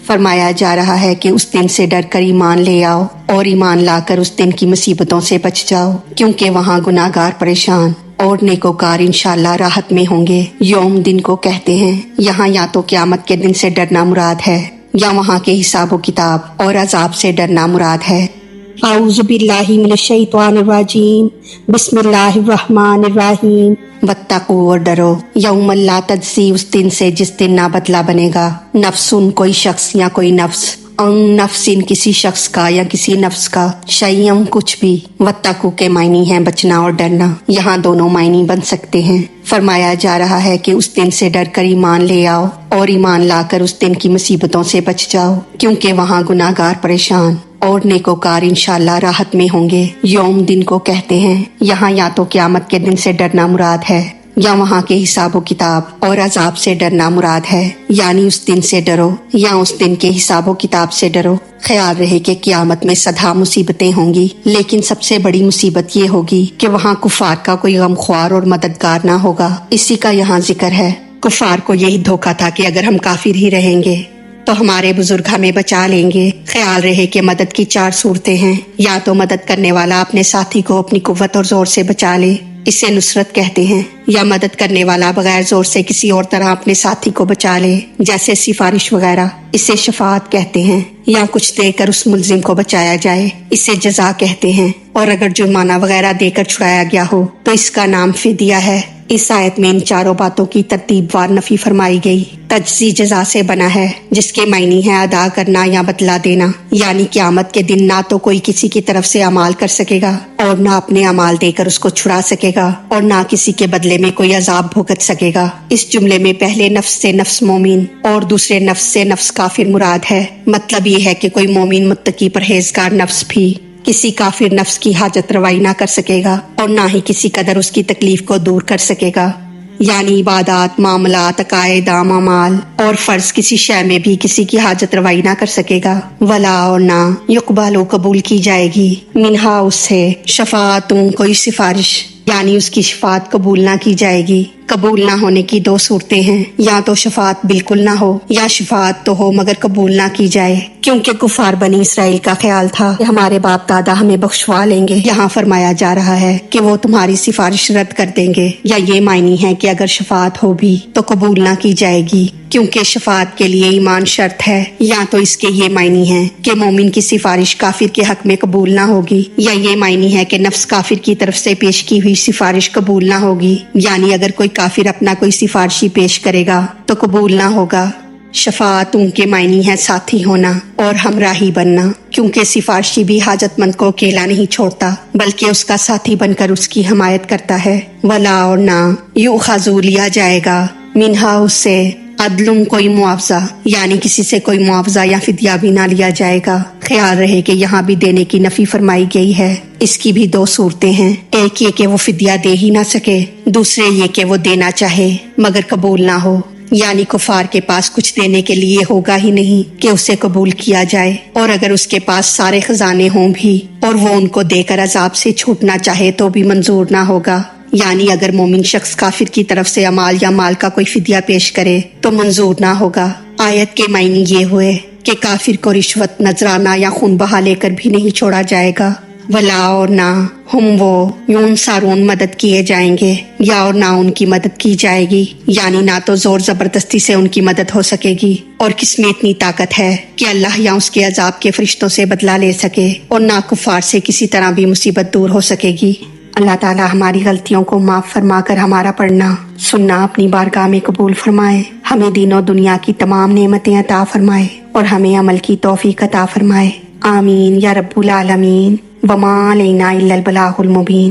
فرمایا جا رہا ہے کہ اس دن سے ڈر کر ایمان لے آؤ اور ایمان لا کر اس دن کی مصیبتوں سے بچ جاؤ، کیونکہ وہاں گناہگار پریشان اور نیکوکار انشاءاللہ راحت میں ہوں گے۔ یوم دن کو کہتے ہیں، یہاں یا تو قیامت کے دن سے ڈرنا مراد ہے یا وہاں کے حساب و کتاب اور عذاب سے ڈرنا مراد ہے۔ اعوذ باللہ من الشیطان الرجیم، بسم اللہ الرحمن الرحیم۔ واتقوا، اور ڈرو، یوم لا تجزی، اس دن سے جس دن نہ بدلہ بنے گا، نفسن کوئی شخص یا کوئی نفس، ان نفسن کسی شخص کا یا کسی نفس کا، شیئن کچھ بھی۔ واتقوا کے معنی ہیں بچنا اور ڈرنا، یہاں دونوں معنی بن سکتے ہیں۔ فرمایا جا رہا ہے کہ اس دن سے ڈر کر ایمان لے آؤ اور ایمان لا کر اس دن کی مصیبتوں سے بچ جاؤ، کیونکہ وہاں گناہگار پریشان اور نیکوکار انشاءاللہ راحت میں ہوں گے۔ یوم دن کو کہتے ہیں، یہاں یا تو قیامت کے دن سے ڈرنا مراد ہے یا وہاں کے حساب و کتاب اور عذاب سے ڈرنا مراد ہے، یعنی اس دن سے ڈرو یا اس دن کے حساب و کتاب سے ڈرو۔ خیال رہے کہ قیامت میں سدا مصیبتیں ہوں گی، لیکن سب سے بڑی مصیبت یہ ہوگی کہ وہاں کفار کا کوئی غمخوار اور مددگار نہ ہوگا۔ اسی کا یہاں ذکر ہے۔ کفار کو یہی دھوکہ تھا کہ اگر ہم کافر ہی رہیں گے تو ہمارے بزرگ ہمیں بچا لیں گے۔ خیال رہے کہ مدد کی چار صورتیں ہیں، یا تو مدد کرنے والا اپنے ساتھی کو اپنی قوت اور زور سے بچا لے، اسے نصرت کہتے ہیں، یا مدد کرنے والا بغیر زور سے کسی اور طرح اپنے ساتھی کو بچا لے، جیسے سفارش وغیرہ، اسے شفاعت کہتے ہیں، یا کچھ دے کر اس ملزم کو بچایا جائے، اسے جزا کہتے ہیں، اور اگر جرمانہ وغیرہ دے کر چھڑایا گیا ہو تو اس کا نام فدیہ ہے۔ اس آیت میں ان چاروں باتوں کی ترتیب وار نفی فرمائی گئی۔ تجزی جزا سے بنا ہے، جس کے معنی ہے ادا کرنا یا بدلہ دینا، یعنی قیامت کے دن نہ تو کوئی کسی کی طرف سے اعمال کر سکے گا اور نہ اپنے اعمال دے کر اس کو چھڑا سکے گا، اور نہ کسی کے بدلے میں کوئی عذاب بھگت سکے گا۔ اس جملے میں پہلے نفس سے نفس مومن اور دوسرے نفس سے نفس کافر مراد ہے۔ مطلب یہ ہے کہ کوئی مومن متقی پرہیزگار نفس بھی کسی کافر نفس کی حاجت روائی نہ کر سکے گا اور نہ ہی کسی قدر اس کی تکلیف کو دور کر سکے گا، یعنی عبادات، معاملات، عقائد، اعمال اور فرض کسی شے میں بھی کسی کی حاجت روائی نہ کر سکے گا۔ ولا، اور نہ یقبل، قبول کی جائے گی، منہا، اس سے، شفاعتوں، کوئی سفارش، یعنی اس کی شفاعت قبول نہ کی جائے گی۔ قبول نہ ہونے کی دو صورتیں ہیں، یا تو شفاعت بالکل نہ ہو یا شفاعت تو ہو مگر قبول نہ کی جائے، کیونکہ کفار بنی اسرائیل کا خیال تھا کہ ہمارے باپ دادا ہمیں بخشوا لیں گے۔ یہاں فرمایا جا رہا ہے کہ وہ تمہاری سفارش رد کر دیں گے، یا یہ معنی ہے کہ اگر شفاعت ہو بھی تو قبول نہ کی جائے گی، کیونکہ شفاعت کے لیے ایمان شرط ہے، یا تو اس کے یہ معنی ہے کہ مومن کی سفارش کافر کے حق میں قبول نہ ہوگی، یا یہ معنی ہے کہ نفس کافر کی طرف سے پیش کی ہوئی سفارش قبول نہ ہوگی، یعنی اگر کوئی کافر اپنا کوئی سفارشی پیش کرے گا تو قبول نہ ہوگا۔ شفاعت ان کے معنی ہے ساتھی ہونا اور ہمراہی بننا، کیونکہ سفارشی بھی حاجت مند کو اکیلا نہیں چھوڑتا بلکہ اس کا ساتھی بن کر اس کی حمایت کرتا ہے۔ ولا، اور نہ یؤخذ، لیا جائے گا، منہا، اس سے، عدل، کوئی معاوضہ، یعنی کسی سے کوئی معاوضہ یا فدیہ بھی نہ لیا جائے گا۔ خیال رہے کہ یہاں بھی دینے کی نفی فرمائی گئی ہے۔ اس کی بھی دو صورتیں ہیں، ایک یہ کہ وہ فدیہ دے ہی نہ سکے، دوسرے یہ کہ وہ دینا چاہے مگر قبول نہ ہو، یعنی کفار کے پاس کچھ دینے کے لیے ہوگا ہی نہیں کہ اسے قبول کیا جائے، اور اگر اس کے پاس سارے خزانے ہوں بھی اور وہ ان کو دے کر عذاب سے چھوٹنا چاہے تو بھی منظور نہ ہوگا، یعنی اگر مومن شخص کافر کی طرف سے امال یا مال کا کوئی فدیہ پیش کرے تو منظور نہ ہوگا۔ آیت کے معنی یہ ہوئے کہ کافر کو رشوت، نذرانہ یا خون بہا لے کر بھی نہیں چھوڑا جائے گا۔ ولا، اور نہ ہم وہ ینصرون، مدد کیے جائیں گے، یا اور نہ ان کی مدد کی جائے گی، یعنی نہ تو زور زبردستی سے ان کی مدد ہو سکے گی اور کس میں اتنی طاقت ہے کہ اللہ یا اس کے عذاب کے فرشتوں سے بدلہ لے سکے، اور نہ کفار سے کسی طرح بھی مصیبت دور ہو سکے گی۔ اللہ تعالی ہماری غلطیوں کو معاف فرما کر ہمارا پڑھنا سننا اپنی بارگاہ میں قبول فرمائے، ہمیں دین و دنیا کی تمام نعمتیں عطا فرمائے اور ہمیں عمل کی توفیق عطا فرمائے۔ آمین یا رب العالمین۔ وما علینا الا البلاغ المبین۔